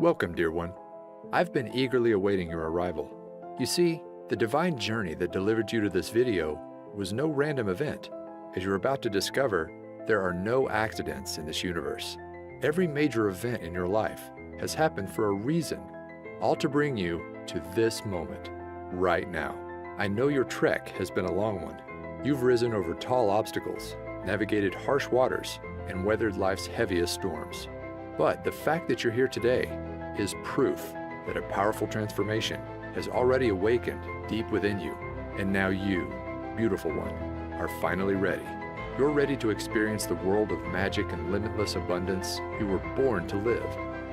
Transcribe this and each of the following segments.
Welcome, dear one. I've been eagerly awaiting your arrival. You see, the divine journey that delivered you to this video was no random event. As you're about to discover, there are no accidents in this universe. Every major event in your life has happened for a reason, all to bring you to this moment, right now. I know your trek has been a long one. You've risen over tall obstacles, navigated harsh waters, and weathered life's heaviest storms. But the fact that you're here today is proof that a powerful transformation has already awakened deep within you. And now you, beautiful one, are finally ready. You're ready to experience the world of magic and limitless abundance you were born to live.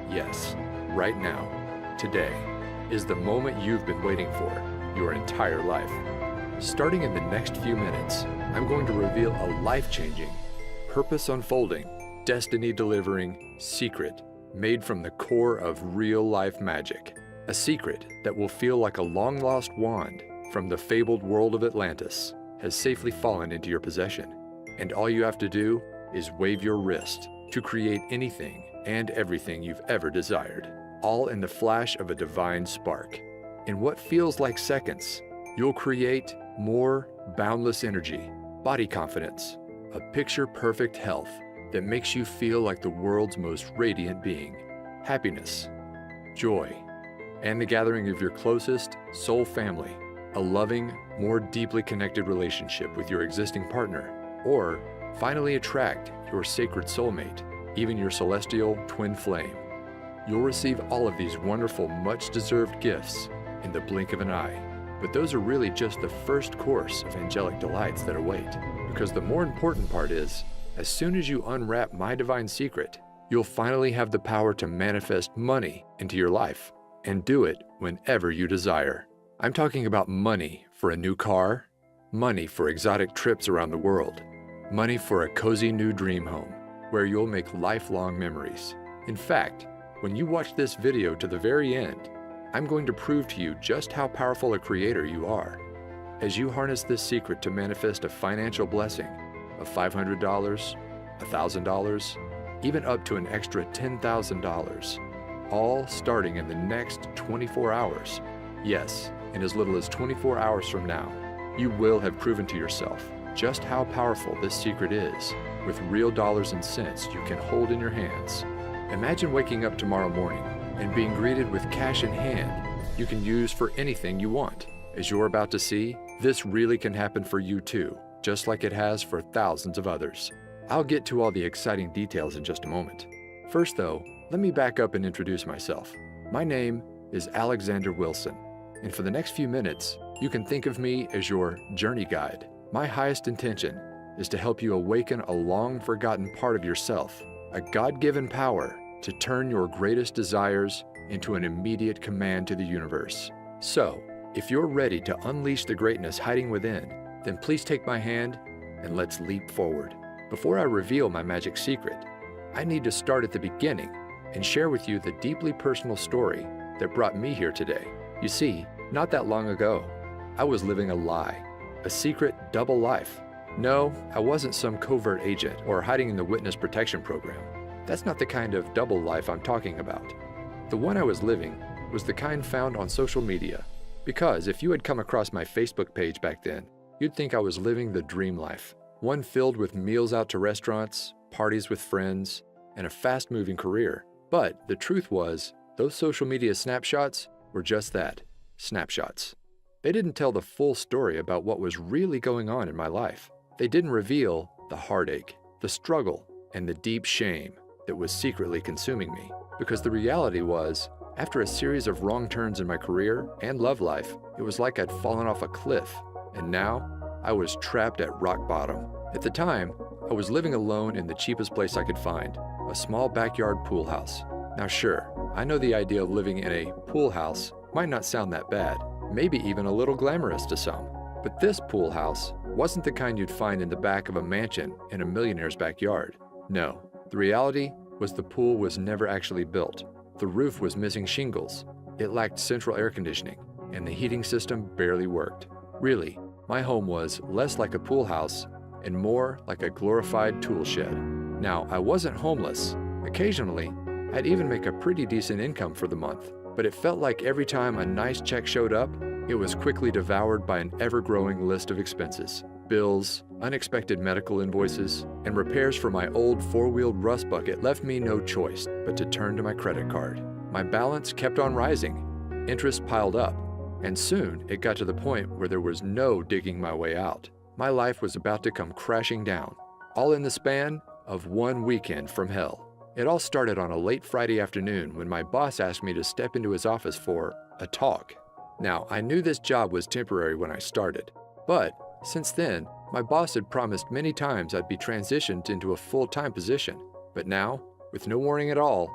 Yes, right now, today, is the moment you've been waiting for your entire life. Starting in the next few minutes, I'm going to reveal a life-changing, purpose-unfolding, destiny-delivering secret made from the core of real-life magic. A secret that will feel like a long-lost wand from the fabled world of Atlantis has safely fallen into your possession. And all you have to do is wave your wrist to create anything and everything you've ever desired, all in the flash of a divine spark. In what feels like seconds, you'll create more boundless energy, body confidence, a picture-perfect health that makes you feel like the world's most radiant being, happiness, joy, and the gathering of your closest soul family, a loving, more deeply connected relationship with your existing partner, or finally attract your sacred soulmate, even your celestial twin flame. You'll receive all of these wonderful, much-deserved gifts in the blink of an eye. But those are really just the first course of angelic delights that await. Because the more important part is, as soon as you unwrap my divine secret, you'll finally have the power to manifest money into your life and do it whenever you desire. I'm talking about money for a new car, money for exotic trips around the world, money for a cozy new dream home where you'll make lifelong memories. In fact, when you watch this video to the very end, I'm going to prove to you just how powerful a creator you are. As you harness this secret to manifest a financial blessing of $500, $1,000, even up to an extra $10,000, all starting in the next 24 hours. Yes, in as little as 24 hours from now, you will have proven to yourself just how powerful this secret is with real dollars and cents you can hold in your hands. Imagine waking up tomorrow morning and being greeted with cash in hand you can use for anything you want. As you're about to see, this really can happen for you too, just like it has for thousands of others. I'll get to all the exciting details in just a moment. First though, let me back up and introduce myself. My name is Alexander Wilson, and for the next few minutes, you can think of me as your journey guide. My highest intention is to help you awaken a long-forgotten part of yourself, a God-given power to turn your greatest desires into an immediate command to the universe. So, if you're ready to unleash the greatness hiding within, then please take my hand and let's leap forward. Before I reveal my magic secret, I need to start at the beginning and share with you the deeply personal story that brought me here today. You see, not that long ago, I was living a lie, a secret double life. No, I wasn't some covert agent or hiding in the witness protection program. That's not the kind of double life I'm talking about. The one I was living was the kind found on social media. Because if you had come across my Facebook page back then, you'd think I was living the dream life. One filled with meals out to restaurants, parties with friends, and a fast-moving career. But the truth was, those social media snapshots were just that, snapshots. They didn't tell the full story about what was really going on in my life. They didn't reveal the heartache, the struggle, and the deep shame that was secretly consuming me. Because the reality was, after a series of wrong turns in my career and love life, it was like I'd fallen off a cliff, and now I was trapped at rock bottom. At the time, I was living alone in the cheapest place I could find, a small backyard pool house. Now sure, I know the idea of living in a pool house might not sound that bad, maybe even a little glamorous to some. But this pool house wasn't the kind you'd find in the back of a mansion in a millionaire's backyard. No, the reality was the pool was never actually built. The roof was missing shingles, it lacked central air conditioning, and the heating system barely worked. Really, my home was less like a pool house and more like a glorified tool shed. Now, I wasn't homeless. Occasionally, I'd even make a pretty decent income for the month, but it felt like every time a nice check showed up, it was quickly devoured by an ever-growing list of expenses. Bills, unexpected medical invoices, and repairs for my old four-wheeled rust bucket left me no choice but to turn to my credit card. My balance kept on rising, interest piled up, and soon it got to the point where there was no digging my way out. My life was about to come crashing down, all in the span of one weekend from hell. It all started on a late Friday afternoon when my boss asked me to step into his office for a talk. Now, I knew this job was temporary when I started, but since then, my boss had promised many times I'd be transitioned into a full-time position. But now, with no warning at all,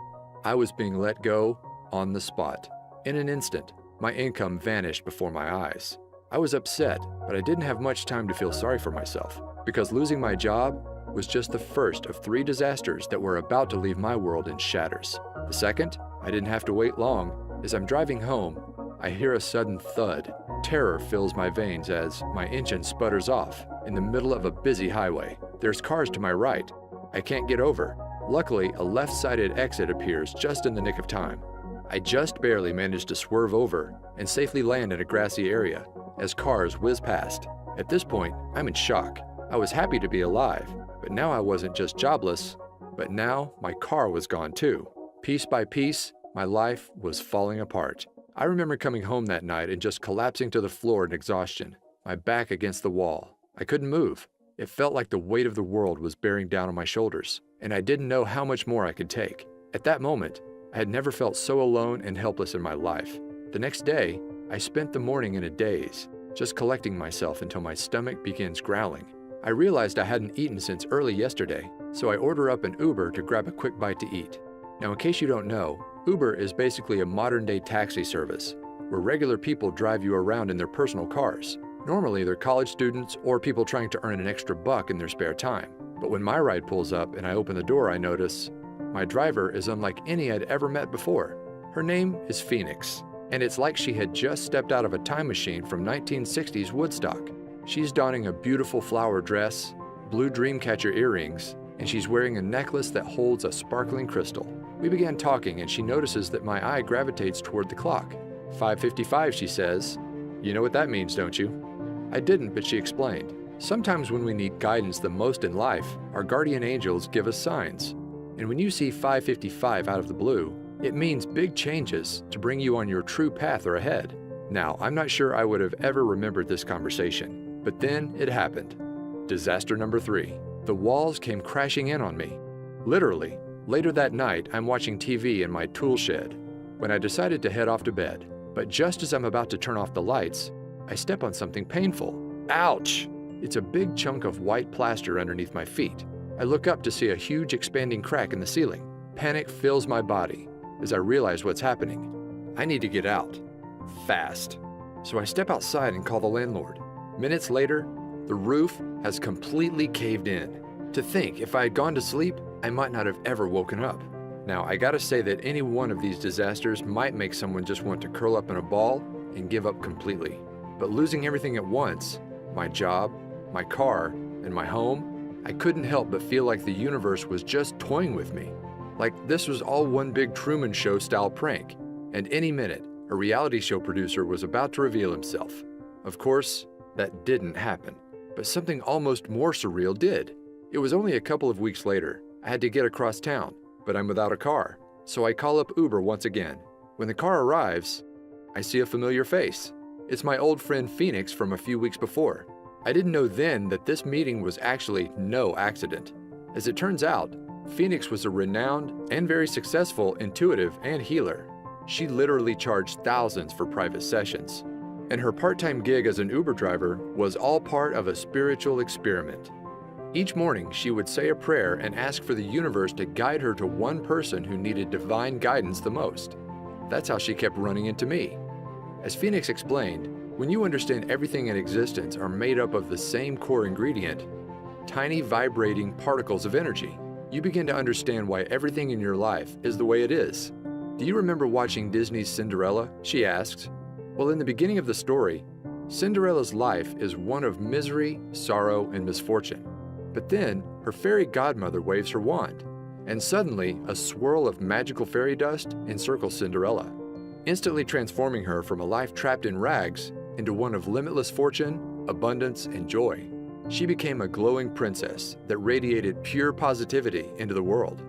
I was being let go on the spot. In an instant, my income vanished before my eyes. I was upset, but I didn't have much time to feel sorry for myself, because losing my job was just the first of 3 disasters that were about to leave my world in shatters. The second, I didn't have to wait long. As I'm driving home, I hear a sudden thud. Terror fills my veins as my engine sputters off in the middle of a busy highway. There's cars to my right. I can't get over. Luckily, a left-sided exit appears just in the nick of time. I just barely managed to swerve over and safely land in a grassy area as cars whiz past. At this point, I'm in shock. I was happy to be alive, but now I wasn't just jobless, but now my car was gone too. Piece by piece, my life was falling apart. I remember coming home that night and just collapsing to the floor in exhaustion, my back against the wall. I couldn't move. It felt like the weight of the world was bearing down on my shoulders, and I didn't know how much more I could take. At that moment, I had never felt so alone and helpless in my life. The next day, I spent the morning in a daze, just collecting myself until my stomach begins growling. I realized I hadn't eaten since early yesterday, so I order up an Uber to grab a quick bite to eat. Now, in case you don't know, Uber is basically a modern-day taxi service, where regular people drive you around in their personal cars. Normally, they're college students or people trying to earn an extra buck in their spare time. But when my ride pulls up and I open the door, I notice my driver is unlike any I'd ever met before. Her name is Phoenix, and it's like she had just stepped out of a time machine from 1960s Woodstock. She's donning a beautiful flower dress, blue Dreamcatcher earrings, and she's wearing a necklace that holds a sparkling crystal. We began talking, and she notices that my eye gravitates toward the clock. 5:55, she says. You know what that means, don't you? I didn't, but she explained. Sometimes when we need guidance the most in life, our guardian angels give us signs. And when you see 5:55 out of the blue, it means big changes to bring you on your true path or ahead. Now, I'm not sure I would have ever remembered this conversation, but then it happened. Disaster number 3. The walls came crashing in on me. Literally. Later that night, I'm watching TV in my tool shed when I decided to head off to bed. But just as I'm about to turn off the lights, I step on something painful. Ouch! It's a big chunk of white plaster underneath my feet. I look up to see a huge expanding crack in the ceiling. Panic fills my body as I realize what's happening. I need to get out. Fast. So I step outside and call the landlord. Minutes later, the roof has completely caved in. To think, if I had gone to sleep, I might not have ever woken up. Now, I gotta say that any one of these disasters might make someone just want to curl up in a ball and give up completely. But losing everything at once, my job, my car, and my home, I couldn't help but feel like the universe was just toying with me. Like this was all one big Truman Show style prank, and any minute, a reality show producer was about to reveal himself. Of course, that didn't happen, but something almost more surreal did. It was only a couple of weeks later. I had to get across town, but I'm without a car, so I call up Uber once again. When the car arrives, I see a familiar face. It's my old friend Phoenix from a few weeks before. I didn't know then that this meeting was actually no accident. As it turns out, Phoenix was a renowned and very successful intuitive and healer. She literally charged thousands for private sessions. And her part-time gig as an Uber driver was all part of a spiritual experiment. Each morning, she would say a prayer and ask for the universe to guide her to one person who needed divine guidance the most. That's how she kept running into me. As Phoenix explained, when you understand everything in existence are made up of the same core ingredient, tiny vibrating particles of energy, you begin to understand why everything in your life is the way it is. Do you remember watching Disney's Cinderella? She asks. Well, in the beginning of the story, Cinderella's life is one of misery, sorrow, and misfortune. But then, her fairy godmother waves her wand, and suddenly a swirl of magical fairy dust encircles Cinderella, instantly transforming her from a life trapped in rags into one of limitless fortune, abundance, and joy. She became a glowing princess that radiated pure positivity into the world.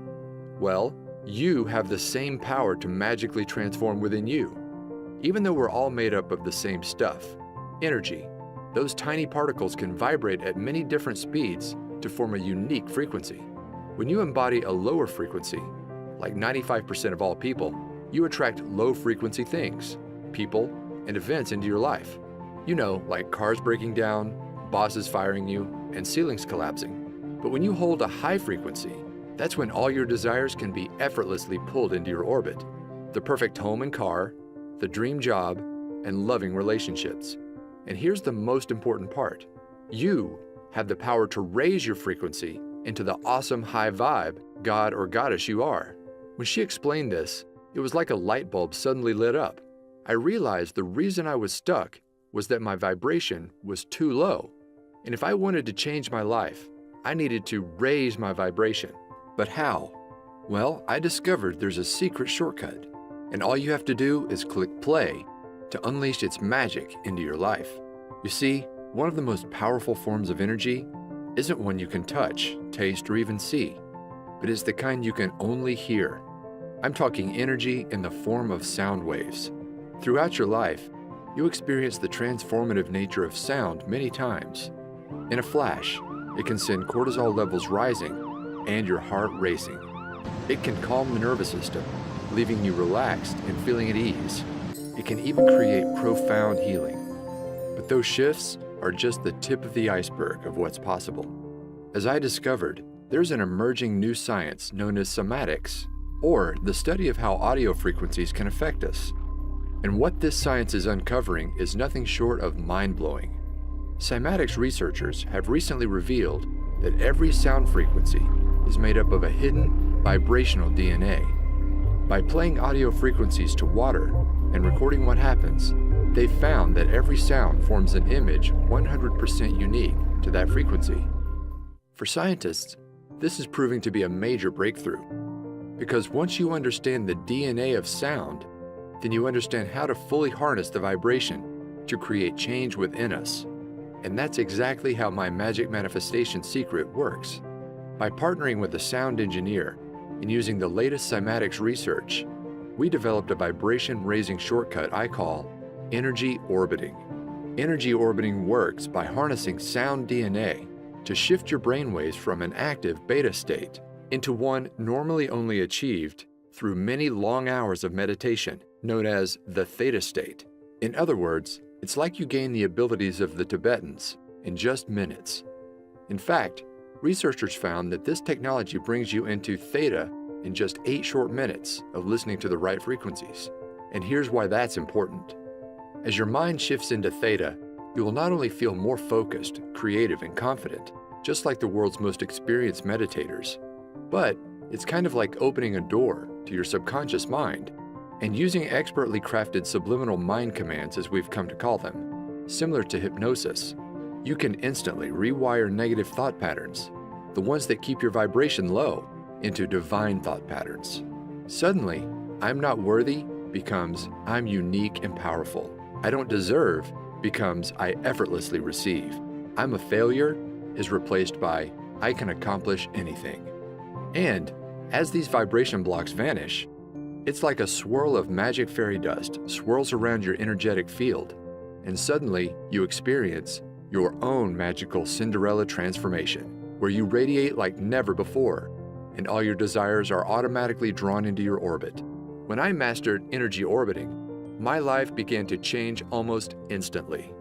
Well, you have the same power to magically transform within you. Even though we're all made up of the same stuff, energy, those tiny particles can vibrate at many different speeds to form a unique frequency. When you embody a lower frequency, like 95% of all people, you attract low-frequency things, people, and events into your life. You know, like cars breaking down, bosses firing you, and ceilings collapsing. But when you hold a high frequency, that's when all your desires can be effortlessly pulled into your orbit. The perfect home and car, the dream job, and loving relationships. And here's the most important part. You have the power to raise your frequency into the awesome high vibe God or goddess you are. When she explained this, it was like a light bulb suddenly lit up. I realized the reason I was stuck was that my vibration was too low. And if I wanted to change my life, I needed to raise my vibration. But how? Well, I discovered there's a secret shortcut, and all you have to do is click play to unleash its magic into your life. You see, one of the most powerful forms of energy isn't one you can touch, taste, or even see, but is the kind you can only hear. I'm talking energy in the form of sound waves. Throughout your life, you experience the transformative nature of sound many times. In a flash, it can send cortisol levels rising and your heart racing. It can calm the nervous system, leaving you relaxed and feeling at ease. It can even create profound healing. But those shifts are just the tip of the iceberg of what's possible. As I discovered, there's an emerging new science known as cymatics, or the study of how audio frequencies can affect us. And what this science is uncovering is nothing short of mind-blowing. Cymatics researchers have recently revealed that every sound frequency is made up of a hidden vibrational DNA. By playing audio frequencies to water and recording what happens, they found that every sound forms an image 100% unique to that frequency. For scientists, this is proving to be a major breakthrough, because once you understand the DNA of sound, then you understand how to fully harness the vibration to create change within us. And that's exactly how my Magic Manifestation Secret works. By partnering with a sound engineer and using the latest cymatics research, we developed a vibration-raising shortcut I call energy orbiting. Energy orbiting works by harnessing sound DNA to shift your brainwaves from an active beta state into one normally only achieved through many long hours of meditation, known as the theta state. In other words, it's like you gain the abilities of the Tibetans in just minutes. In fact, researchers found that this technology brings you into theta in just 8 short minutes of listening to the right frequencies. And here's why that's important. As your mind shifts into theta, you will not only feel more focused, creative, and confident, just like the world's most experienced meditators, but it's kind of like opening a door to your subconscious mind and using expertly crafted subliminal mind commands, as we've come to call them. Similar to hypnosis, you can instantly rewire negative thought patterns, the ones that keep your vibration low, into divine thought patterns. Suddenly, I'm not worthy becomes I'm unique and powerful. I don't deserve becomes I effortlessly receive. I'm a failure is replaced by I can accomplish anything. And as these vibration blocks vanish, it's like a swirl of magic fairy dust swirls around your energetic field, and suddenly you experience your own magical Cinderella transformation, where you radiate like never before, and all your desires are automatically drawn into your orbit. When I mastered energy orbiting, my life began to change almost instantly.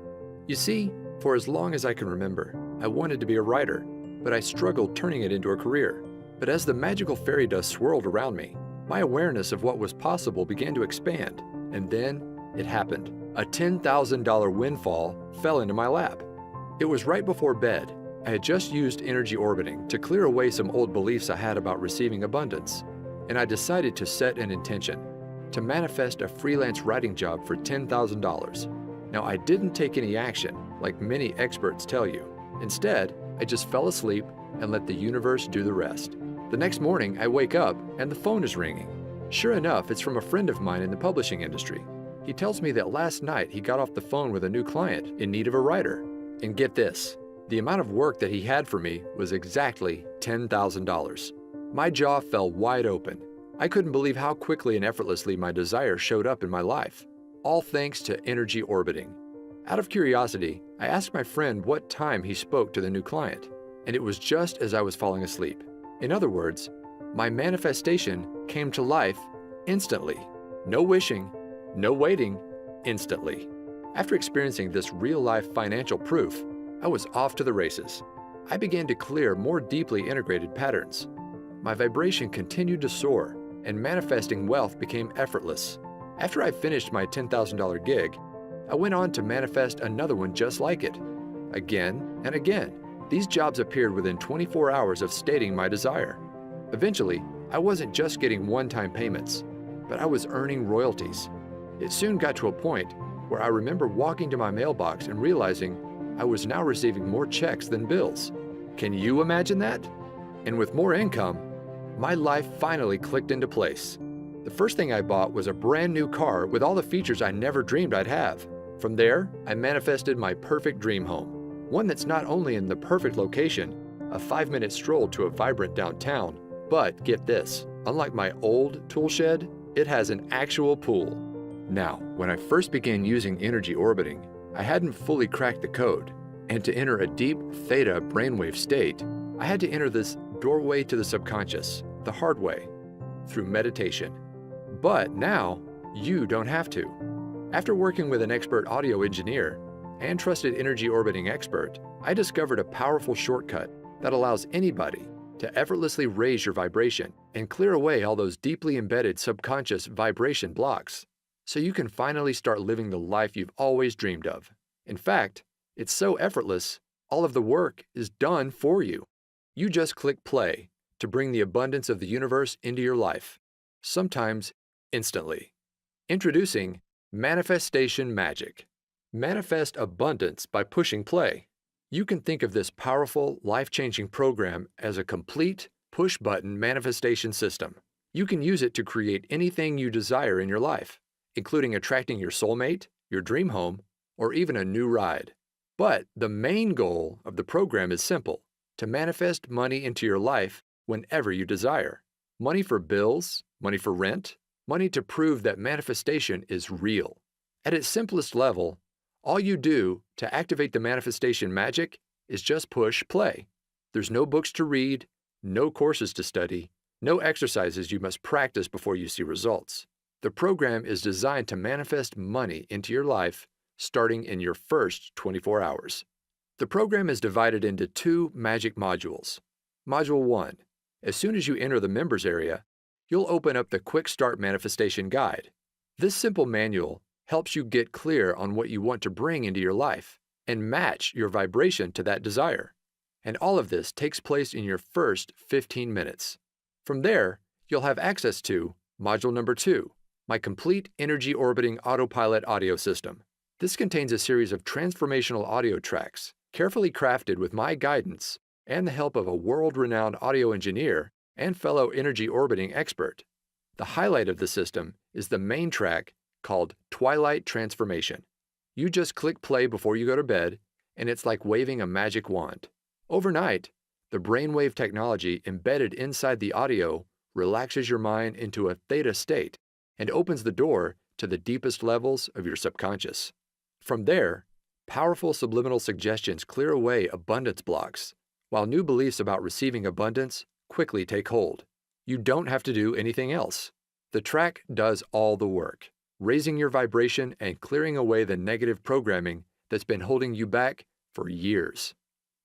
You see, for as long as I can remember, I wanted to be a writer, but I struggled turning it into a career. But as the magical fairy dust swirled around me, my awareness of what was possible began to expand, and then it happened. A $10,000 windfall fell into my lap. It was right before bed. I had just used energy orbiting to clear away some old beliefs I had about receiving abundance, and I decided to set an intention to manifest a freelance writing job for $10,000. Now, I didn't take any action, like many experts tell you. Instead, I just fell asleep and let the universe do the rest. The next morning, I wake up and the phone is ringing. Sure enough, it's from a friend of mine in the publishing industry. He tells me that last night he got off the phone with a new client in need of a writer. And get this, the amount of work that he had for me was exactly $10,000. My jaw fell wide open. I couldn't believe how quickly and effortlessly my desire showed up in my life, all thanks to energy orbiting. Out of curiosity, I asked my friend what time he spoke to the new client, and it was just as I was falling asleep. In other words, my manifestation came to life instantly. No wishing, no waiting, instantly. After experiencing this real-life financial proof, I was off to the races. I began to clear more deeply integrated patterns. My vibration continued to soar, and manifesting wealth became effortless. After I finished my $10,000 gig, I went on to manifest another one just like it. Again and again, these jobs appeared within 24 hours of stating my desire. Eventually, I wasn't just getting one-time payments, but I was earning royalties. It soon got to a point where I remember walking to my mailbox and realizing I was now receiving more checks than bills. Can you imagine that? And with more income, my life finally clicked into place. The first thing I bought was a brand new car with all the features I never dreamed I'd have. From there, I manifested my perfect dream home, one that's not only in the perfect location, a 5-minute stroll to a vibrant downtown, but get this, unlike my old tool shed, it has an actual pool. Now, when I first began using energy orbiting, I hadn't fully cracked the code, and to enter a deep theta brainwave state, I had to enter this doorway to the subconscious, the hard way, through meditation. But now, you don't have to. After working with an expert audio engineer and trusted energy orbiting expert, I discovered a powerful shortcut that allows anybody to effortlessly raise your vibration and clear away all those deeply embedded subconscious vibration blocks, so you can finally start living the life you've always dreamed of. In fact, it's so effortless, all of the work is done for you. You just click play to bring the abundance of the universe into your life, sometimes instantly. Introducing Manifestation Magic. Manifest abundance by pushing play. You can think of this powerful, life-changing program as a complete, push-button manifestation system. You can use it to create anything you desire in your life, including attracting your soulmate, your dream home, or even a new ride. But the main goal of the program is simple: to manifest money into your life whenever you desire. Money for bills, money for rent, money to prove that manifestation is real. At its simplest level, all you do to activate the manifestation magic is just push play. There's no books to read, no courses to study, no exercises you must practice before you see results. The program is designed to manifest money into your life starting in your first 24 hours. The program is divided into 2 magic modules. Module 1. As soon as you enter the members area, you'll open up the Quick Start Manifestation Guide. This simple manual helps you get clear on what you want to bring into your life and match your vibration to that desire. And all of this takes place in your first 15 minutes. From there, you'll have access to Module number 2, my complete energy orbiting autopilot audio system. This contains a series of transformational audio tracks, carefully crafted with my guidance and the help of a world-renowned audio engineer and fellow energy orbiting expert. The highlight of the system is the main track called Twilight Transformation. You just click play before you go to bed, and it's like waving a magic wand. Overnight, the brainwave technology embedded inside the audio relaxes your mind into a theta state and opens the door to the deepest levels of your subconscious. From there, powerful subliminal suggestions clear away abundance blocks, while new beliefs about receiving abundance quickly take hold. You don't have to do anything else. The track does all the work, raising your vibration and clearing away the negative programming that's been holding you back for years.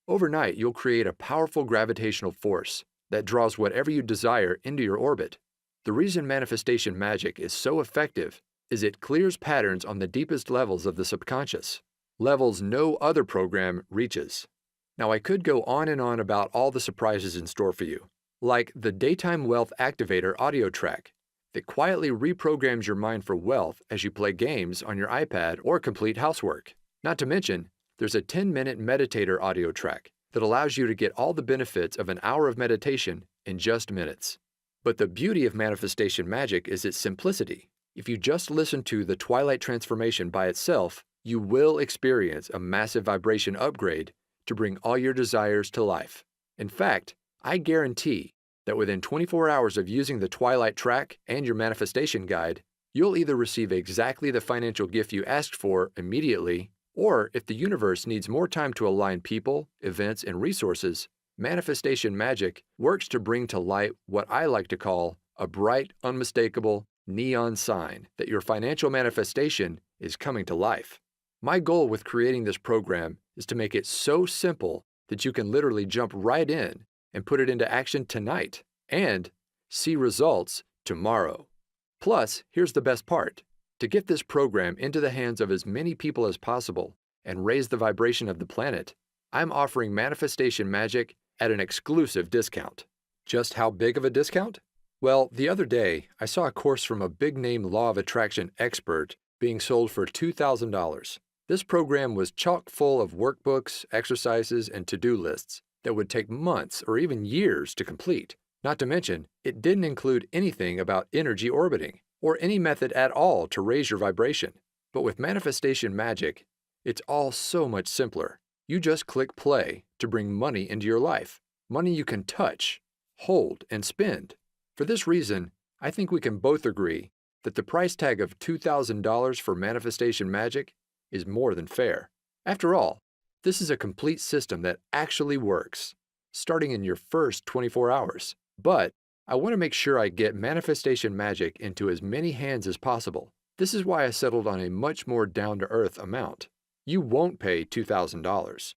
Overnight, you'll create a powerful gravitational force that draws whatever you desire into your orbit. The reason manifestation magic is so effective is it clears patterns on the deepest levels of the subconscious, levels no other program reaches. Now, I could go on and on about all the surprises in store for you, like the Daytime Wealth Activator audio track that quietly reprograms your mind for wealth as you play games on your iPad or complete housework. Not to mention, there's a 10-minute meditator audio track that allows you to get all the benefits of an hour of meditation in just minutes. But the beauty of Manifestation Magic is its simplicity. If you just listen to the Twilight Transformation by itself, you will experience a massive vibration upgrade to bring all your desires to life. In fact, I guarantee that within 24 hours of using the Twilight track and your manifestation guide, you'll either receive exactly the financial gift you asked for immediately, or if the universe needs more time to align people, events, and resources, Manifestation Magic works to bring to light what I like to call a bright, unmistakable neon sign that your financial manifestation is coming to life. My goal with creating this program is to make it so simple that you can literally jump right in and put it into action tonight and see results tomorrow. Plus, here's the best part. To get this program into the hands of as many people as possible and raise the vibration of the planet, I'm offering Manifestation Magic at an exclusive discount. Just how big of a discount? Well, the other day, I saw a course from a big-name Law of Attraction expert being sold for $2,000. This program was chock full of workbooks, exercises, and to-do lists that would take months or even years to complete. Not to mention, it didn't include anything about energy orbiting or any method at all to raise your vibration. But with Manifestation Magic, it's all so much simpler. You just click play to bring money into your life, money you can touch, hold, and spend. For this reason, I think we can both agree that the price tag of $2,000 for Manifestation Magic is more than fair. After all, this is a complete system that actually works, starting in your first 24 hours. But I want to make sure I get Manifestation Magic into as many hands as possible. This is why I settled on a much more down-to-earth amount. You won't pay $2,000,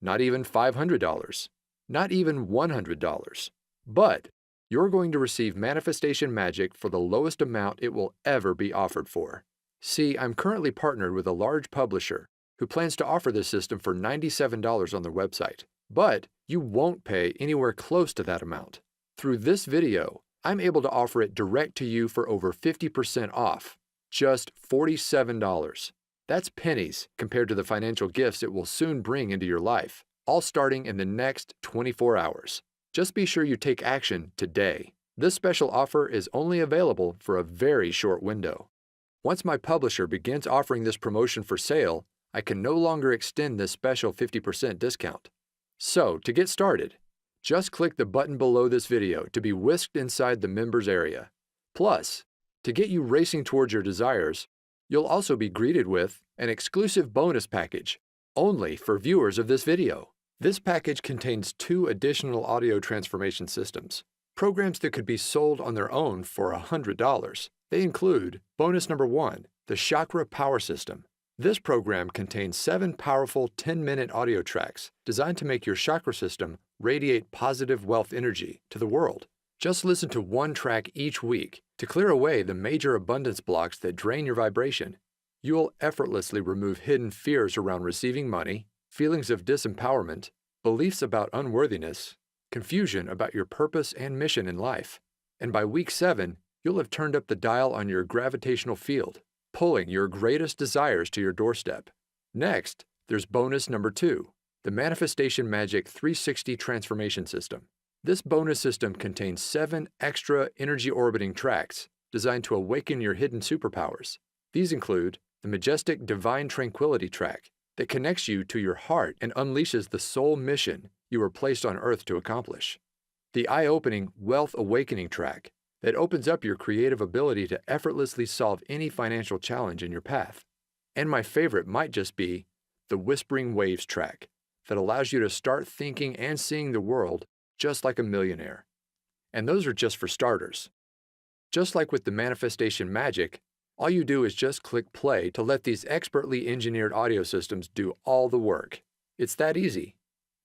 not even $500, not even $100. But you're going to receive Manifestation Magic for the lowest amount it will ever be offered for. See, I'm currently partnered with a large publisher who plans to offer this system for $97 on their website. But you won't pay anywhere close to that amount. Through this video, I'm able to offer it direct to you for over 50% off, just $47. That's pennies compared to the financial gifts it will soon bring into your life, all starting in the next 24 hours. Just be sure you take action today. This special offer is only available for a very short window. Once my publisher begins offering this promotion for sale, I can no longer extend this special 50% discount. So, to get started, just click the button below this video to be whisked inside the members area. Plus, to get you racing towards your desires, you'll also be greeted with an exclusive bonus package only for viewers of this video. This package contains 2 additional audio transformation systems, programs that could be sold on their own for $100. They include bonus number 1, the Chakra Power System. This program contains 7 powerful 10-minute audio tracks designed to make your chakra system radiate positive wealth energy to the world. Just listen to 1 track each week to clear away the major abundance blocks that drain your vibration. You'll effortlessly remove hidden fears around receiving money, feelings of disempowerment, beliefs about unworthiness, confusion about your purpose and mission in life. And by week 7, you'll have turned up the dial on your gravitational field, pulling your greatest desires to your doorstep. Next, there's bonus number 2, the Manifestation Magic 360 Transformation System. This bonus system contains 7 extra energy orbiting tracks designed to awaken your hidden superpowers. These include the majestic Divine Tranquility track that connects you to your heart and unleashes the soul mission you were placed on Earth to accomplish. The eye-opening Wealth Awakening track that opens up your creative ability to effortlessly solve any financial challenge in your path. And my favorite might just be the Whispering Waves track that allows you to start thinking and seeing the world just like a millionaire. And those are just for starters. Just like with the Manifestation Magic, all you do is just click play to let these expertly engineered audio systems do all the work. It's that easy.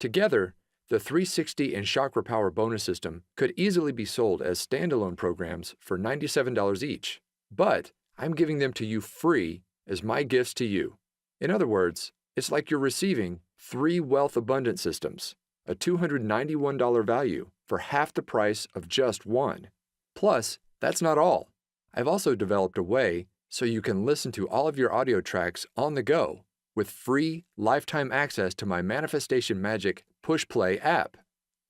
Together, the 360 and Chakra Power bonus system could easily be sold as standalone programs for $97 each, but I'm giving them to you free as my gifts to you. In other words, it's like you're receiving 3 wealth abundance systems, a $291 value for half the price of just 1. Plus, that's not all. I've also developed a way so you can listen to all of your audio tracks on the go with free lifetime access to my Manifestation Magic Push Play app.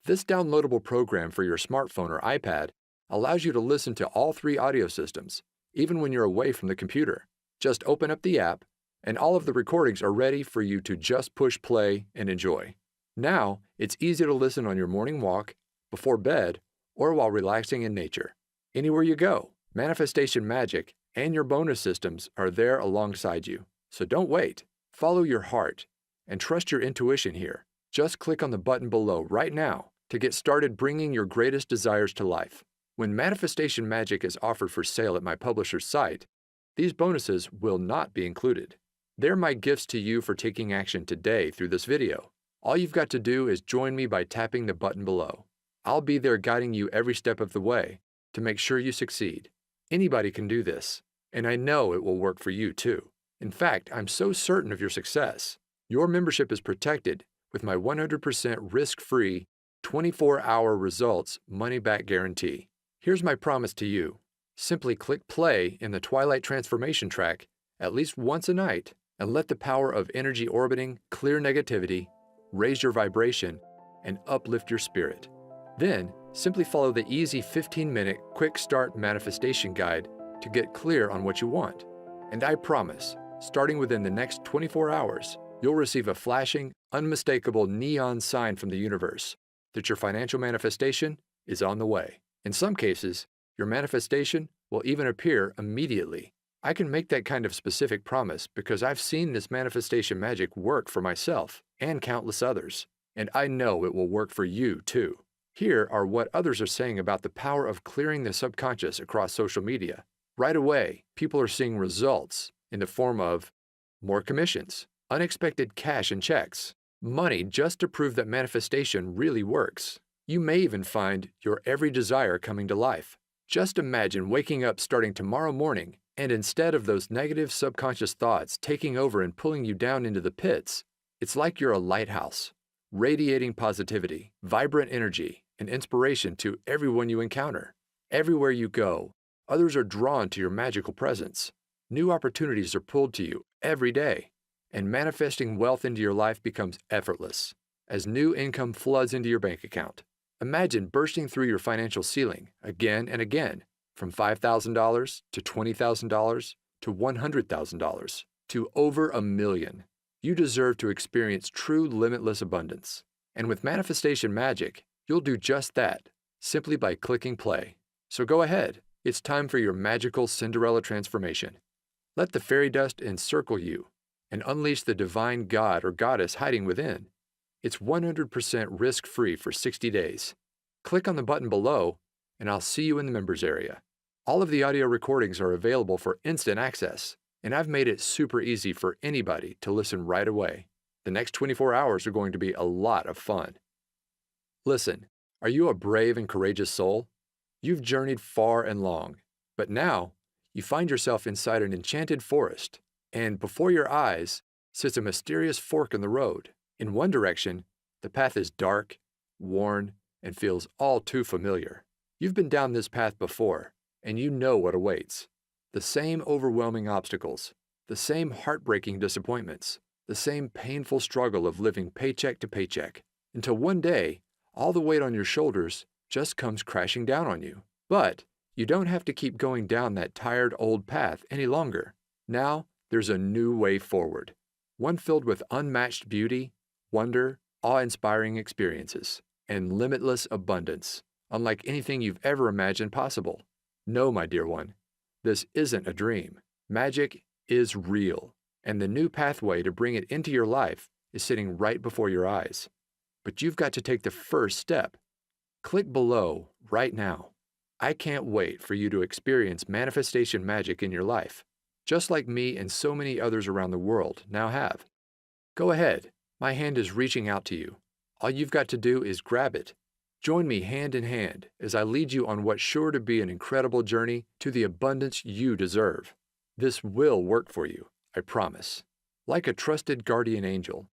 This downloadable program for your smartphone or iPad allows you to listen to all 3 audio systems, even when you're away from the computer. Just open up the app, and all of the recordings are ready for you to just push play and enjoy. Now, it's easy to listen on your morning walk, before bed, or while relaxing in nature. Anywhere you go, Manifestation Magic and your bonus systems are there alongside you. So don't wait. Follow your heart and trust your intuition here. Just click on the button below right now to get started bringing your greatest desires to life. When Manifestation Magic is offered for sale at my publisher's site, these bonuses will not be included. They're my gifts to you for taking action today through this video. All you've got to do is join me by tapping the button below. I'll be there guiding you every step of the way to make sure you succeed. Anybody can do this, and I know it will work for you too. In fact, I'm so certain of your success. Your membership is protected with my 100% risk-free, 24-hour results money-back guarantee. Here's my promise to you. Simply click play in the Twilight Transformation track at least once a night and let the power of energy orbiting clear negativity, raise your vibration, and uplift your spirit. Then, simply follow the easy 15-minute quick start manifestation guide to get clear on what you want. And I promise, starting within the next 24 hours, you'll receive a flashing, unmistakable neon sign from the universe that your financial manifestation is on the way. In some cases, your manifestation will even appear immediately. I can make that kind of specific promise because I've seen this manifestation magic work for myself and countless others, and I know it will work for you too. Here are what others are saying about the power of clearing the subconscious across social media. Right away, people are seeing results in the form of more commissions, unexpected cash and checks, money just to prove that manifestation really works. You may even find your every desire coming to life. Just imagine waking up starting tomorrow morning, and instead of those negative subconscious thoughts taking over and pulling you down into the pits, it's like you're a lighthouse, radiating positivity, vibrant energy, and inspiration to everyone you encounter. Everywhere you go, others are drawn to your magical presence. New opportunities are pulled to you every day, and manifesting wealth into your life becomes effortless as new income floods into your bank account. Imagine bursting through your financial ceiling again and again, from $5,000 to $20,000 to $100,000 to over $1 million. You deserve to experience true limitless abundance. And with Manifestation Magic, you'll do just that, simply by clicking play. So go ahead, it's time for your magical Cinderella transformation. Let the fairy dust encircle you and unleash the divine god or goddess hiding within. It's 100% risk-free for 60 days. Click on the button below, and I'll see you in the members area. All of the audio recordings are available for instant access, and I've made it super easy for anybody to listen right away. The next 24 hours are going to be a lot of fun. Listen, are you a brave and courageous soul? You've journeyed far and long, but now you find yourself inside an enchanted forest, and before your eyes sits a mysterious fork in the road. In one direction, the path is dark, worn, and feels all too familiar. You've been down this path before, and you know what awaits. The same overwhelming obstacles, the same heartbreaking disappointments, the same painful struggle of living paycheck to paycheck, until one day, all the weight on your shoulders just comes crashing down on you. But you don't have to keep going down that tired old path any longer. Now, there's a new way forward, one filled with unmatched beauty, wonder, awe-inspiring experiences, and limitless abundance, unlike anything you've ever imagined possible. No, my dear one, this isn't a dream. Magic is real, and the new pathway to bring it into your life is sitting right before your eyes. But you've got to take the first step. Click below right now. I can't wait for you to experience Manifestation Magic in your life, just like me and so many others around the world now have. Go ahead. My hand is reaching out to you. All you've got to do is grab it. Join me hand in hand as I lead you on what's sure to be an incredible journey to the abundance you deserve. This will work for you, I promise. Like a trusted guardian angel,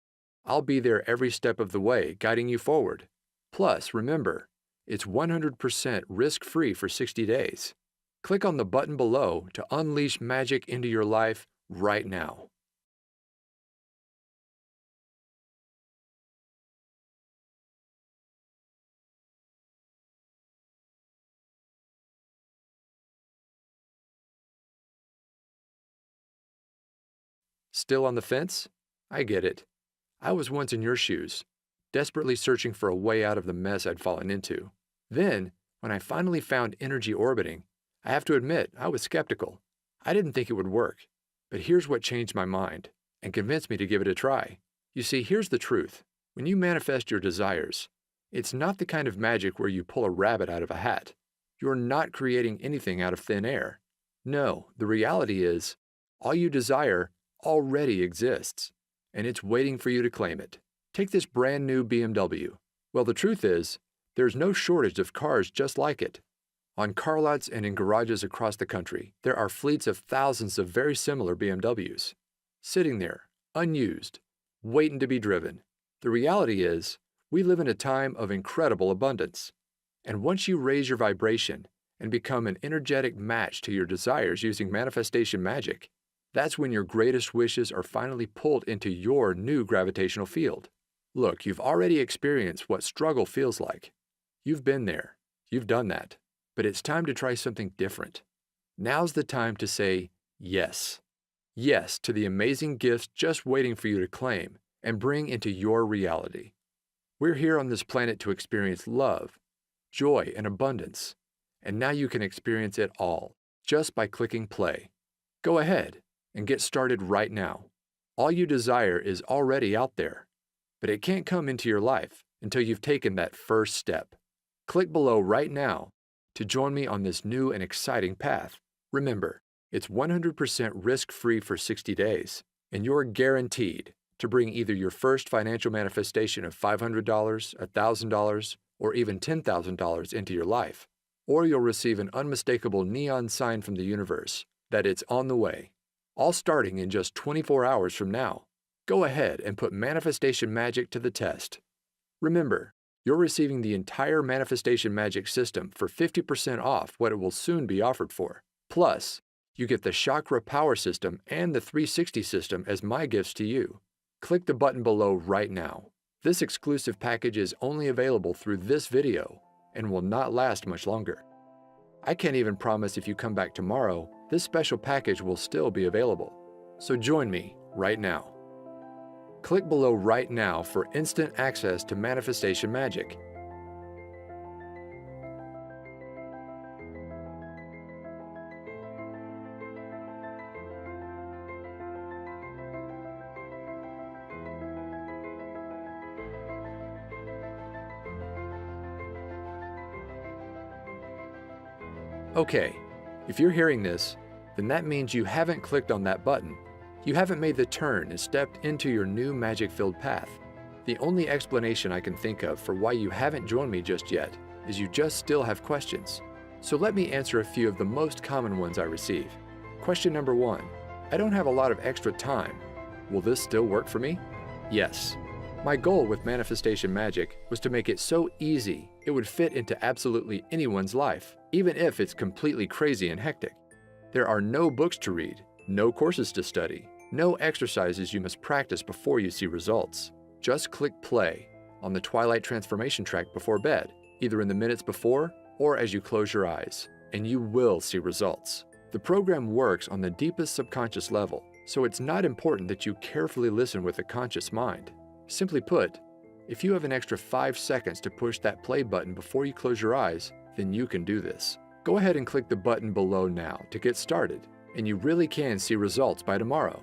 I'll be there every step of the way, guiding you forward. Plus, remember, it's 100% risk-free for 60 days. Click on the button below to unleash magic into your life right now. Still on the fence? I get it. I was once in your shoes, desperately searching for a way out of the mess I'd fallen into. Then, when I finally found energy orbiting, I have to admit I was skeptical. I didn't think it would work. But here's what changed my mind and convinced me to give it a try. You see, here's the truth. When you manifest your desires, it's not the kind of magic where you pull a rabbit out of a hat. You're not creating anything out of thin air. No, the reality is, all you desire already exists, and it's waiting for you to claim it. Take this brand new BMW. Well, the truth is, there's no shortage of cars just like it. On car lots and in garages across the country, there are fleets of thousands of very similar BMWs, sitting there, unused, waiting to be driven. The reality is, we live in a time of incredible abundance. And once you raise your vibration and become an energetic match to your desires using manifestation magic, that's when your greatest wishes are finally pulled into your new gravitational field. Look, you've already experienced what struggle feels like. You've been there. You've done that. But it's time to try something different. Now's the time to say yes. Yes to the amazing gifts just waiting for you to claim and bring into your reality. We're here on this planet to experience love, joy, and abundance. And now you can experience it all just by clicking play. Go ahead and get started right now. All you desire is already out there, but it can't come into your life until you've taken that first step. Click below right now to join me on this new and exciting path. Remember, it's 100% risk-free for 60 days, and you're guaranteed to bring either your first financial manifestation of $500, $1,000, or even $10,000 into your life, or you'll receive an unmistakable neon sign from the universe that it's on the way, all starting in just 24 hours from now. Go ahead and put manifestation magic to the test. Remember, you're receiving the entire manifestation magic system for 50% off what it will soon be offered for. Plus, you get the Chakra Power System and the 360 system as my gifts to you. Click the button below right now. This exclusive package is only available through this video and will not last much longer. I can't even promise if you come back tomorrow, this special package will still be available. So join me right now. Click below right now for instant access to manifestation magic. Okay, if you're hearing this, then that means you haven't clicked on that button. You haven't made the turn and stepped into your new magic-filled path. The only explanation I can think of for why you haven't joined me just yet is you just still have questions. So let me answer a few of the most common ones I receive. Question number 1. I don't have a lot of extra time. Will this still work for me? Yes. My goal with manifestation magic was to make it so easy it would fit into absolutely anyone's life, even if it's completely crazy and hectic. There are no books to read, no courses to study, no exercises you must practice before you see results. Just click play on the Twilight Transformation track before bed, either in the minutes before or as you close your eyes, and you will see results. The program works on the deepest subconscious level, so it's not important that you carefully listen with a conscious mind. Simply put, if you have an extra 5 seconds to push that play button before you close your eyes, then you can do this. Go ahead and click the button below now to get started, and you really can see results by tomorrow.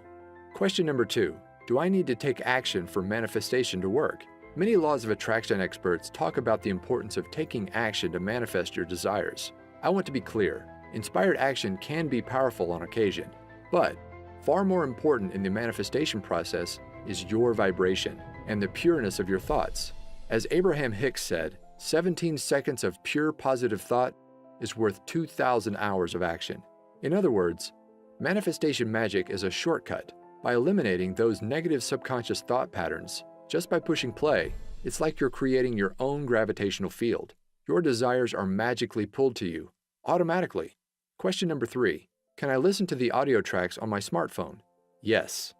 Question number 2. Do I need to take action for manifestation to work? Many laws of attraction experts talk about the importance of taking action to manifest your desires. I want to be clear, inspired action can be powerful on occasion, but far more important in the manifestation process is your vibration and the pureness of your thoughts. As Abraham Hicks said, 17 seconds of pure positive thought is worth 2,000 hours of action. In other words, manifestation magic is a shortcut. By eliminating those negative subconscious thought patterns, just by pushing play, it's like you're creating your own gravitational field. Your desires are magically pulled to you, automatically. Question number 3. Can I listen to the audio tracks on my smartphone? Yes.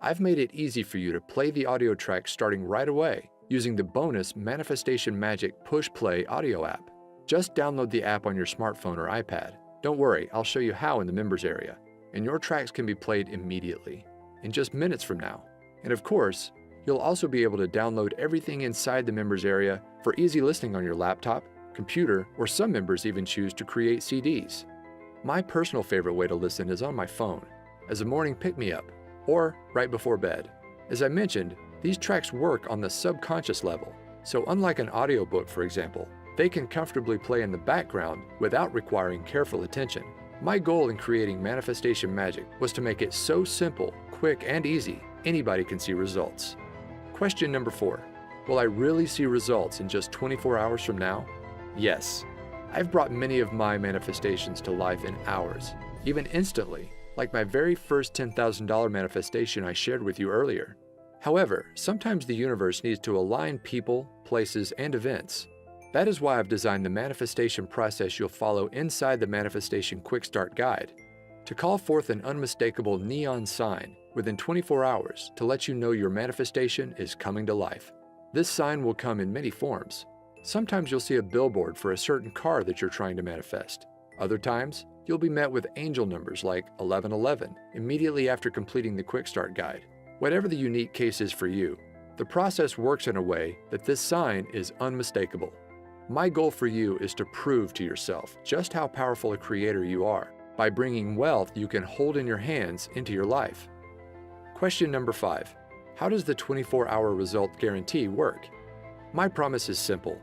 I've made it easy for you to play the audio tracks starting right away using the bonus Manifestation Magic Push Play audio app. Just download the app on your smartphone or iPad. Don't worry, I'll show you how in the members area, and your tracks can be played immediately. in just minutes from now. And of course, you'll also be able to download everything inside the members area for easy listening on your laptop, computer, or some members even choose to create CDs. My personal favorite way to listen is on my phone, as a morning pick-me-up, or right before bed. As I mentioned, these tracks work on the subconscious level, so unlike an audiobook, for example, they can comfortably play in the background without requiring careful attention. My goal in creating Manifestation Magic was to make it so simple, quick, and easy, anybody can see results. Question number 4. Will I really see results in just 24 hours from now? Yes. I've brought many of my manifestations to life in hours, even instantly, like my very first $10,000 manifestation I shared with you earlier. However, sometimes the universe needs to align people, places, and events. That is why I've designed the manifestation process you'll follow inside the Manifestation Quick Start Guide, to call forth an unmistakable neon sign within 24 hours to let you know your manifestation is coming to life. This sign will come in many forms. Sometimes you'll see a billboard for a certain car that you're trying to manifest. Other times, you'll be met with angel numbers like 1111 immediately after completing the Quick Start Guide. Whatever the unique case is for you, the process works in a way that this sign is unmistakable. My goal for you is to prove to yourself just how powerful a creator you are by bringing wealth you can hold in your hands into your life. Question number 5. How does the 24-hour result guarantee work? My promise is simple.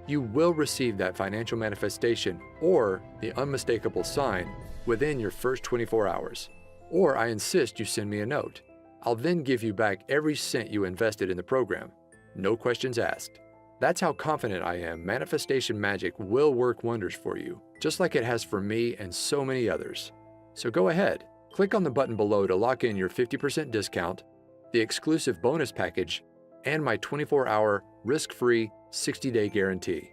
You will receive that financial manifestation or the unmistakable sign within your first 24 hours. Or I insist you send me a note. I'll then give you back every cent you invested in the program. No questions asked. That's how confident I am Manifestation Magic will work wonders for you, just like it has for me and so many others. So go ahead, click on the button below to lock in your 50% discount, the exclusive bonus package, and my 24-hour risk-free 60-day guarantee.